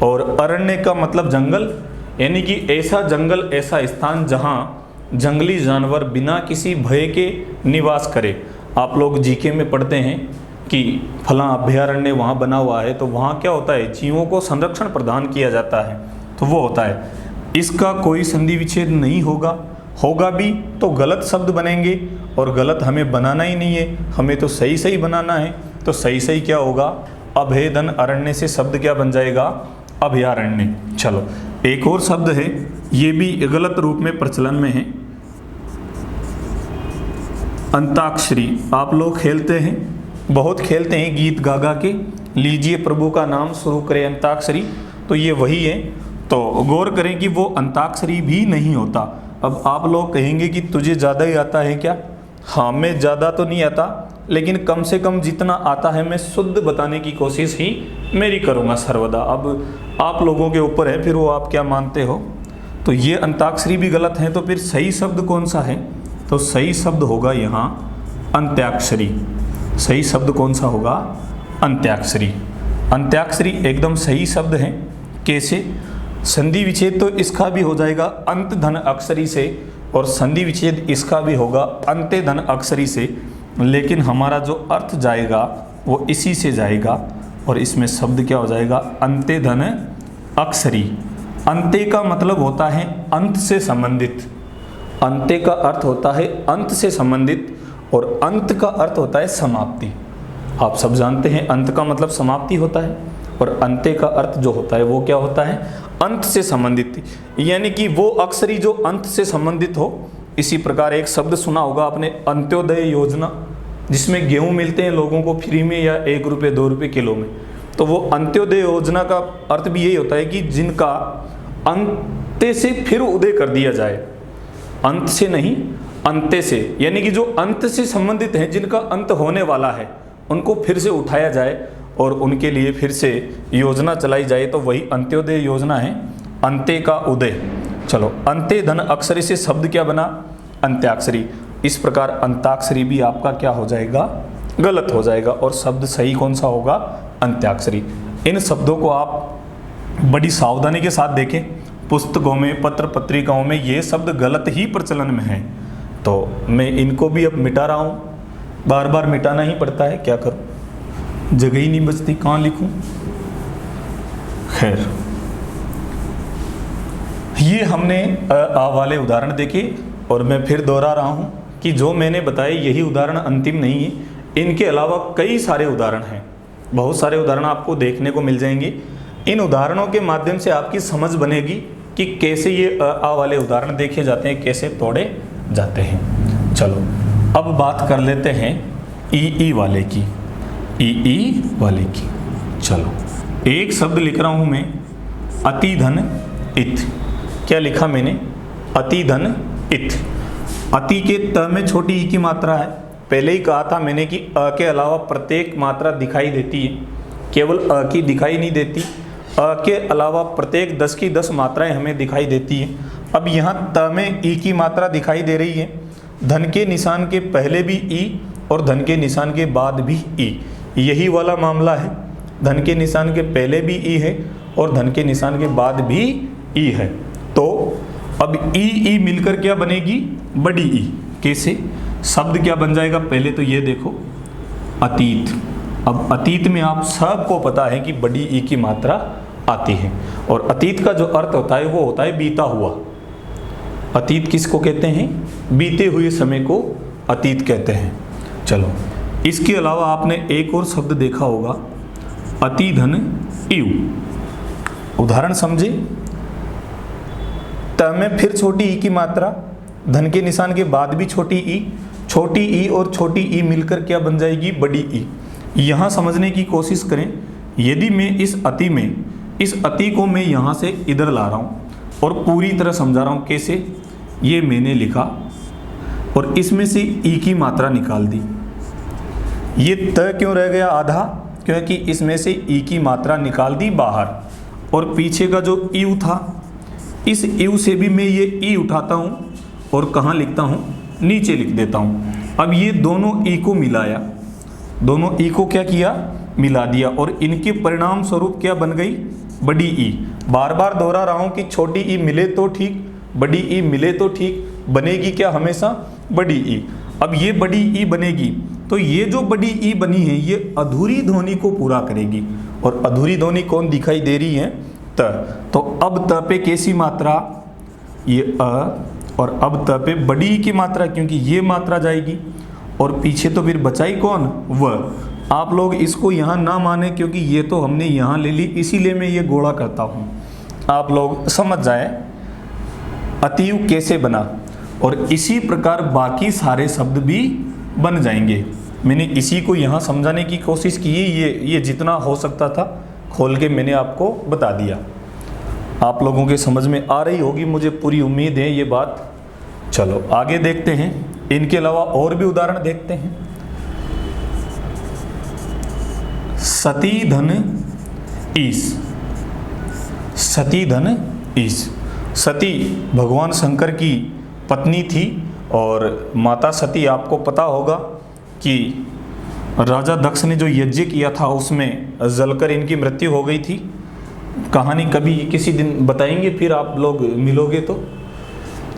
और अरण्य का मतलब जंगल, यानी कि ऐसा जंगल, ऐसा स्थान जहाँ जंगली जानवर बिना किसी भय के निवास करे। आप लोग जीके में पढ़ते हैं कि फलां अभयारण्य वहाँ बना हुआ है, तो वहाँ क्या होता है? जीवों को संरक्षण प्रदान किया जाता है, तो वो होता है। इसका कोई संधि विच्छेद नहीं होगा, होगा भी तो गलत शब्द बनेंगे, और गलत हमें बनाना ही नहीं है, हमें तो सही सही बनाना है। तो सही सही क्या होगा? अभेदन अरण्य से शब्द क्या बन जाएगा? अभयारण्य। चलो, एक और शब्द है, ये भी गलत रूप में प्रचलन में है, अंताक्षरी। आप लोग खेलते हैं, बहुत खेलते हैं गीत गा गा के, लीजिए प्रभु का नाम शुरू करें अंताक्षरी, तो ये वही है। तो गौर करें कि वो अंताक्षरी भी नहीं होता। अब आप लोग कहेंगे कि तुझे ज़्यादा ही आता है क्या? हाँ, मैं ज़्यादा तो नहीं आता, लेकिन कम से कम जितना आता है मैं शुद्ध बताने की कोशिश ही मेरी करूँगा सर्वदा। अब आप लोगों के ऊपर है फिर वो आप क्या मानते हो। तो ये अंताक्षरी भी गलत है, तो फिर सही शब्द कौन सा है? तो सही शब्द होगा यहाँ अंत्याक्षरी। सही शब्द कौन सा होगा? अंत्याक्षरी। अंत्याक्षरी एकदम सही शब्द है। कैसे? संधि विच्छेद तो इसका भी हो जाएगा अंत धन अक्षरी से, और संधि विच्छेद इसका भी होगा अंत्य धन अक्षरी से, लेकिन हमारा जो अर्थ जाएगा वो इसी से जाएगा, और इसमें शब्द क्या हो जाएगा? अंत्य धन अक्षरी। अंत्य का मतलब होता है अंत से संबंधित। अंत्य का अर्थ होता है अंत से संबंधित, और अंत का अर्थ होता है समाप्ति। आप सब जानते हैं अंत का मतलब समाप्ति होता है, और अंत्य का अर्थ जो होता है वो क्या होता है? अंत से संबंधित, यानी कि वो अक्षरी जो अंत से संबंधित हो। इसी प्रकार एक शब्द सुना होगा आपने, अंत्योदय योजना। जिसमें गेहूं मिलते हैं लोगों को फ्री में या 1 रुपये 2 रुपये किलो में। तो वो अंत्योदय योजना का अर्थ भी यही होता है कि जिनका अंत्य से फिर उदय कर दिया जाए, अंत से नहीं अंत्य से, यानी कि जो अंत से संबंधित हैं, जिनका अंत होने वाला है, उनको फिर से उठाया जाए और उनके लिए फिर से योजना चलाई जाए, तो वही अंत्योदय योजना है, अंत्य का उदय। चलो, अंत्य धन अक्षरी से शब्द क्या बना? अंत्याक्षरी। इस प्रकार अंताक्षरी भी आपका क्या हो जाएगा? गलत हो जाएगा, और शब्द सही कौन सा होगा? अंत्याक्षरी। इन शब्दों को आप बड़ी सावधानी के साथ देखें, पुस्तकों में, पत्र पत्रिकाओं में ये शब्द गलत ही प्रचलन में हैं, तो मैं इनको भी अब मिटा रहा हूँ, बार बार मिटाना ही पड़ता है, क्या करूँ, जगह ही नहीं बचती, कहाँ लिखूँ। खैर, ये हमने आ वाले उदाहरण देखे, और मैं फिर दोहरा रहा हूँ कि जो मैंने बताए यही उदाहरण अंतिम नहीं है, इनके अलावा कई सारे उदाहरण हैं, बहुत सारे उदाहरण आपको देखने को मिल जाएंगे। इन उदाहरणों के माध्यम से आपकी समझ बनेगी कि कैसे ये आ वाले उदाहरण देखे जाते हैं, कैसे तोड़े जाते हैं। चलो, अब बात कर लेते हैं ई वाले की, ई वाले की। चलो, एक शब्द लिख रहा हूँ मैं, अति धन इत। क्या लिखा मैंने? अति धन इत। अति के त में छोटी ई की मात्रा है। पहले ही कहा था मैंने कि अ के अलावा प्रत्येक मात्रा दिखाई देती है, केवल अ की दिखाई नहीं देती। अ के अलावा प्रत्येक 10 की 10 मात्राएं हमें दिखाई देती हैं। अब यहाँ त में ई की मात्रा दिखाई दे रही है। धन के निशान के पहले भी ई और धन के निशान के बाद भी ई, यही वाला मामला है। धन के निशान के पहले भी ई है और धन के निशान के बाद भी ई है। तो अब ई मिलकर क्या बनेगी? बड़ी ई। कैसे? शब्द क्या बन जाएगा? पहले तो ये देखो, अतीत। अब अतीत में आप सबको पता है कि बड़ी ई की मात्रा आती है, और अतीत का जो अर्थ होता है वो होता है बीता हुआ। अतीत किसको कहते हैं? बीते हुए समय को अतीत कहते हैं। चलो, इसके अलावा आपने एक और शब्द देखा होगा, अति धन इव। उदाहरण समझे, त में फिर छोटी ई की मात्रा, धन के निशान के बाद भी छोटी ई और छोटी ई मिलकर क्या बन जाएगी? बड़ी ई। यहाँ समझने की कोशिश करें। यदि मैं इस अति को मैं यहाँ से इधर ला रहा हूँ और पूरी तरह समझा रहा हूँ। कैसे? ये मैंने लिखा और इसमें से ई की मात्रा निकाल दी। ये त क्यों रह गया आधा? क्योंकि इसमें से ई की मात्रा निकाल दी बाहर, और पीछे का जो इव था, इस इव से भी मैं ये ई उठाता हूँ और कहाँ लिखता हूँ? नीचे लिख देता हूँ। अब ये दोनों ई को मिलाया, दोनों ई को क्या किया? मिला दिया, और इनके परिणाम स्वरूप क्या बन गई? बड़ी ई। बार बार दोहरा रहा हूँ कि छोटी ई मिले तो ठीक, बड़ी ई मिले तो ठीक, बनेगी क्या? हमेशा बड़ी ई। अब ये बड़ी ई बनेगी, तो ये जो बड़ी ई बनी है ये अधूरी ध्वनि को पूरा करेगी, और अधूरी ध्वनि कौन दिखाई दे रही है? त। तो अब त पे कैसी मात्रा? ये अ, और अब त पे बड़ी ई की मात्रा, क्योंकि ये मात्रा जाएगी, और पीछे तो फिर बचाई कौन? व। आप लोग इसको यहाँ ना माने, क्योंकि ये तो हमने यहाँ ले ली, इसीलिए मैं ये गोला करता हूँ, आप लोग समझ जाए अतीव कैसे बना। और इसी प्रकार बाकी सारे शब्द भी बन जाएंगे। मैंने इसी को यहाँ समझाने की कोशिश की, ये जितना हो सकता था खोल के मैंने आपको बता दिया। आप लोगों के समझ में आ रही होगी, मुझे पूरी उम्मीद है ये बात। चलो आगे देखते हैं, इनके अलावा और भी उदाहरण देखते हैं। सती धन ईश। सती धन ईश। सती भगवान शंकर की पत्नी थी, और माता सती आपको पता होगा कि राजा दक्ष ने जो यज्ञ किया था उसमें जलकर इनकी मृत्यु हो गई थी। कहानी कभी किसी दिन बताएंगे, फिर आप लोग मिलोगे तो।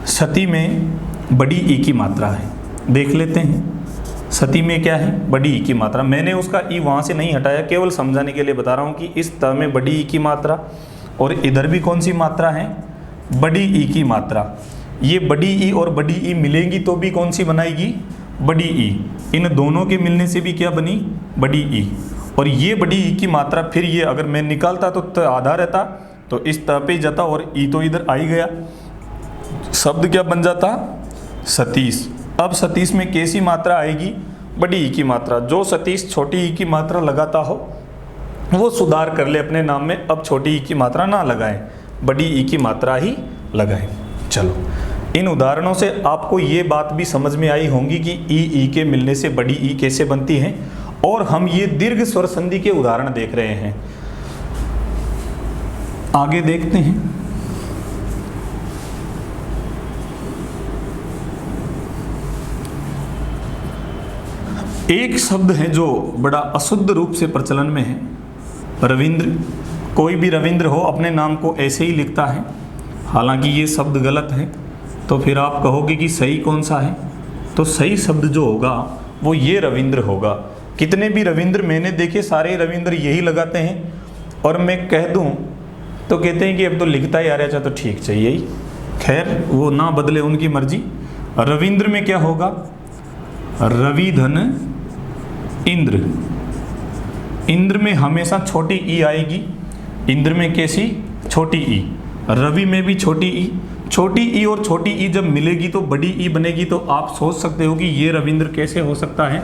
सती में बड़ी ई की मात्रा है, देख लेते हैं। सती में क्या है? बड़ी ई की मात्रा। मैंने उसका ई वहाँ से नहीं हटाया, केवल समझाने के लिए बता रहा हूँ कि इस त में बड़ी ई की मात्रा, और इधर भी कौन सी मात्रा है? बड़ी ई की मात्रा। ये बड़ी ई और बड़ी ई मिलेंगी तो भी कौन सी बनाएगी? बड़ी ई। इन दोनों के मिलने से भी क्या बनी? बड़ी ई। और ये बड़ी ई की मात्रा, फिर ये अगर मैं निकालता तो त आधा रहता, तो इस त पे ही जाता और ई तो इधर आ ही गया। शब्द क्या बन जाता? सतीश। अब सतीश में कैसी मात्रा आएगी? बड़ी ई की मात्रा। जो सतीश छोटी ई की मात्रा लगाता हो वो सुधार कर ले अपने नाम में, अब छोटी ई की मात्रा ना लगाएं, बड़ी ई की मात्रा ही लगाएं। चलो, इन उदाहरणों से आपको ये बात भी समझ में आई होंगी कि ई के मिलने से बड़ी ई कैसे बनती है। और हम ये दीर्घ स्वर संधि के उदाहरण देख रहे हैं। आगे देखते हैं। एक शब्द है जो बड़ा अशुद्ध रूप से प्रचलन में है, रविंद्र। कोई भी रविंद्र हो अपने नाम को ऐसे ही लिखता है, हालांकि ये शब्द गलत है। तो फिर आप कहोगे कि सही कौन सा है? तो सही शब्द जो होगा वो ये रविंद्र होगा। कितने भी रविंद्र मैंने देखे, सारे रविंद्र यही लगाते हैं। और मैं कह दूं तो कहते हैं कि अब तो लिखता ही आ रहा है, तो ठीक चाहिए ही। खैर, वो ना बदले, उनकी मर्जी। रविंद्र में क्या होगा? रवि धन इंद्र। इंद्र में हमेशा छोटी ई आएगी। इंद्र में कैसी? छोटी ई। रवि में भी छोटी ई। छोटी ई और छोटी ई जब मिलेगी तो बड़ी ई बनेगी। तो आप सोच सकते हो कि ये रविंद्र कैसे हो सकता है।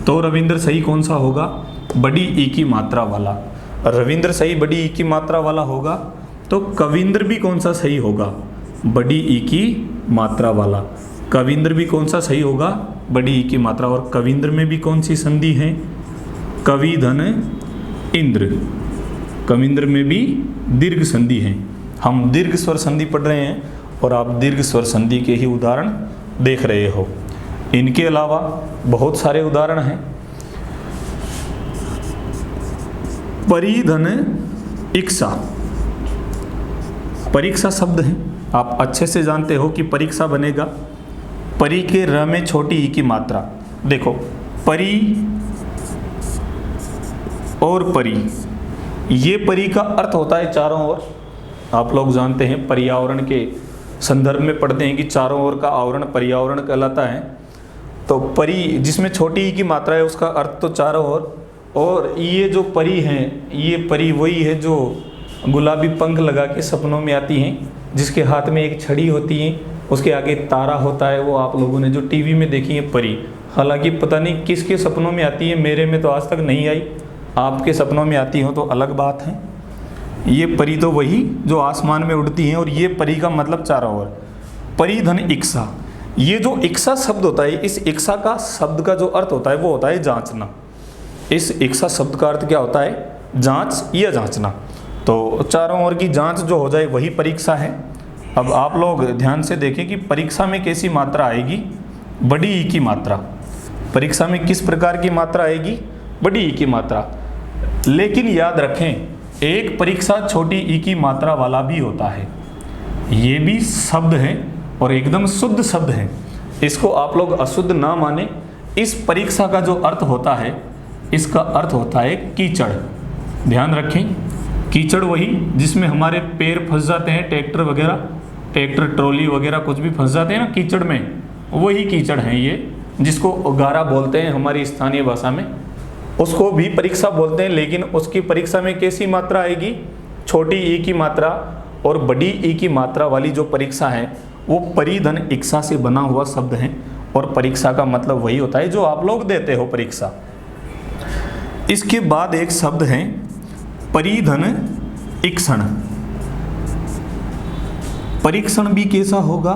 तो रविंद्र सही कौन सा होगा? बड़ी ई की मात्रा वाला। रविंद्र सही बड़ी ई की मात्रा वाला होगा। तो कविंद्र भी कौन सा सही होगा? बड़ी ई की मात्रा वाला। कविंद्र भी कौन सा सही होगा? बड़ी ई की मात्रा। और कविंद्र में भी कौन सी संधि है? कवि धन इंद्र। कविंद्र में भी दीर्घ संधि है। हम दीर्घ स्वर संधि पढ़ रहे हैं और आप दीर्घ स्वर संधि के ही उदाहरण देख रहे हो। इनके अलावा बहुत सारे उदाहरण हैं। परिधन इक्सा। परीक्षा शब्द है, आप अच्छे से जानते हो कि परीक्षा बनेगा परी के र में छोटी ई की मात्रा। देखो, परी और परी, ये परी का अर्थ होता है चारों ओर। आप लोग जानते हैं, पर्यावरण के संदर्भ में पढ़ते हैं कि चारों ओर का आवरण पर्यावरण कहलाता है। तो परी जिसमें छोटी ई की मात्रा है उसका अर्थ तो चारों ओर। और ये जो परी हैं, ये परी वही है जो गुलाबी पंख लगा के सपनों में आती हैं, जिसके हाथ में एक छड़ी होती है, उसके आगे तारा होता है। वो आप लोगों ने जो टीवी में देखी है परी। हालांकि पता नहीं किसके सपनों में आती है, मेरे में तो आज तक नहीं आई। आपके सपनों में आती हो तो अलग बात है। ये परी तो वही जो आसमान में उड़ती हैं। और ये परी का मतलब चारों ओर। परिधन इक्सा। ये जो इक्सा शब्द होता है, इस इक्सा का शब्द का जो अर्थ होता है वो होता है जांचना। इस इक्सा शब्द का अर्थ क्या होता है? जांच या जांचना। तो चारों ओर की जांच जो हो जाए वही परीक्षा है। अब आप लोग ध्यान से देखें कि परीक्षा में कैसी मात्रा आएगी? बड़ी ई की मात्रा। परीक्षा में किस प्रकार की मात्रा आएगी? बड़ी ई की मात्रा। लेकिन याद रखें, एक परीक्षा छोटी ई की मात्रा वाला भी होता है। ये भी शब्द है और एकदम शुद्ध शब्द है। इसको आप लोग अशुद्ध ना माने। इस परीक्षा का जो अर्थ होता है, इसका अर्थ होता है कीचड़। ध्यान रखें, कीचड़ वही जिसमें हमारे पैर फंस जाते हैं, ट्रैक्टर वगैरह, ट्रैक्टर ट्रॉली वगैरह कुछ भी फंस जाते हैं ना कीचड़ में, वही कीचड़ हैं ये, जिसको गारा बोलते हैं हमारी स्थानीय भाषा में। उसको भी परीक्षा बोलते हैं। लेकिन उसकी परीक्षा में कैसी मात्रा आएगी? छोटी ई की मात्रा। और बड़ी ई की मात्रा वाली जो परीक्षा है वो परिधन इक्सा से बना हुआ शब्द है। और परीक्षा का मतलब वही होता है जो आप लोग देते हो परीक्षा। इसके बाद एक शब्द है परिधन इक्षण। परीक्षण भी कैसा होगा?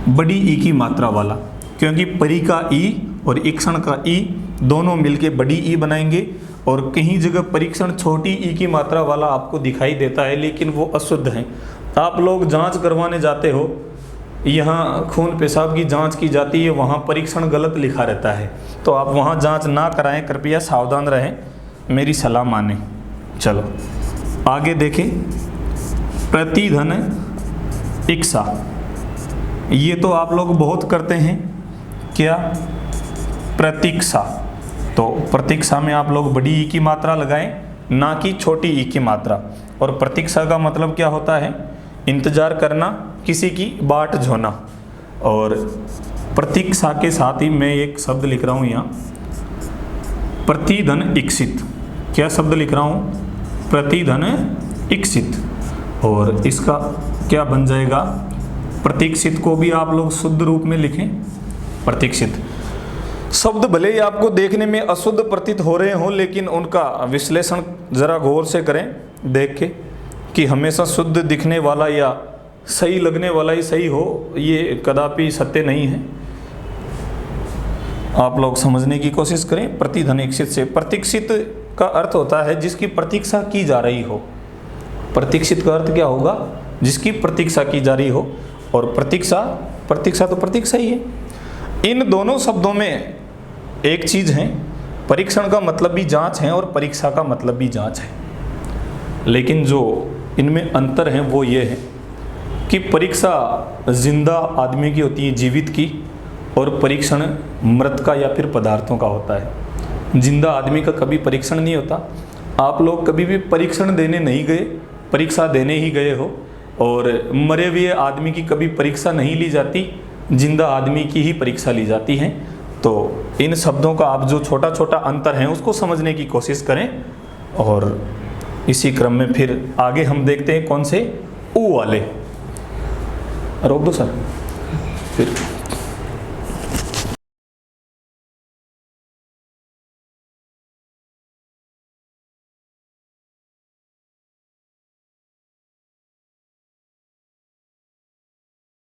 बड़ी ई की मात्रा वाला, क्योंकि परी का ई और इक्षण का ई दोनों मिलके बड़ी ई बनाएंगे। और कहीं जगह परीक्षण छोटी ई की मात्रा वाला आपको दिखाई देता है, लेकिन वो अशुद्ध है। आप लोग जांच करवाने जाते हो, यहाँ खून पेशाब की जांच की जाती है, वहाँ परीक्षण गलत लिखा रहता है। तो आप वहाँ जांच ना कराएं, कृपया सावधान रहें, मेरी सलाह माने। चलो आगे देखें। प्रतिधन इक्सा। ये तो आप लोग बहुत करते हैं। क्या? प्रतीक्षा। तो प्रतीक्षा में आप लोग बड़ी ई की मात्रा लगाएं, ना कि छोटी ई की मात्रा। और प्रतीक्षा का मतलब क्या होता है? इंतजार करना, किसी की बाट जोना। और प्रतीक्षा के साथ ही मैं एक शब्द लिख रहा हूँ यहाँ, प्रतिधन इक्षित। क्या शब्द लिख रहा हूँ? प्रतिधन इक्षित। और इसका क्या बन जाएगा? प्रतीक्षित को भी आप लोग शुद्ध रूप में लिखें, प्रतीक्षित। शब्द भले ही आपको देखने में अशुद्ध प्रतीत हो रहे हों, लेकिन उनका विश्लेषण जरा गौर से करें, देख के कि हमेशा शुद्ध दिखने वाला या सही लगने वाला ही सही हो, ये कदापि सत्य नहीं है। आप लोग समझने की कोशिश करें। प्रतिधनिक्षित से, प्रतीक्षित का अर्थ होता है जिसकी प्रतीक्षा की जा रही हो। प्रतीक्षित का अर्थ क्या होगा? जिसकी प्रतीक्षा की जा रही हो। और प्रतीक्षा तो प्रतीक्षा ही है। इन दोनों शब्दों में एक चीज है, परीक्षण का मतलब भी जांच है और परीक्षा का मतलब भी जांच है, लेकिन जो इनमें अंतर है वो ये है कि परीक्षा जिंदा आदमी की होती है, जीवित की, और परीक्षण मृत का या फिर पदार्थों का होता है। जिंदा आदमी का कभी परीक्षण नहीं होता। आप लोग कभी भी परीक्षण देने नहीं गए, परीक्षा देने ही गए हो। और मरे हुए आदमी की कभी परीक्षा नहीं ली जाती, जिंदा आदमी की ही परीक्षा ली जाती है। तो इन शब्दों का आप जो छोटा छोटा अंतर है उसको समझने की कोशिश करें। और इसी क्रम में फिर आगे हम देखते हैं कौन से ऊ वाले। रोक दो सर फिर।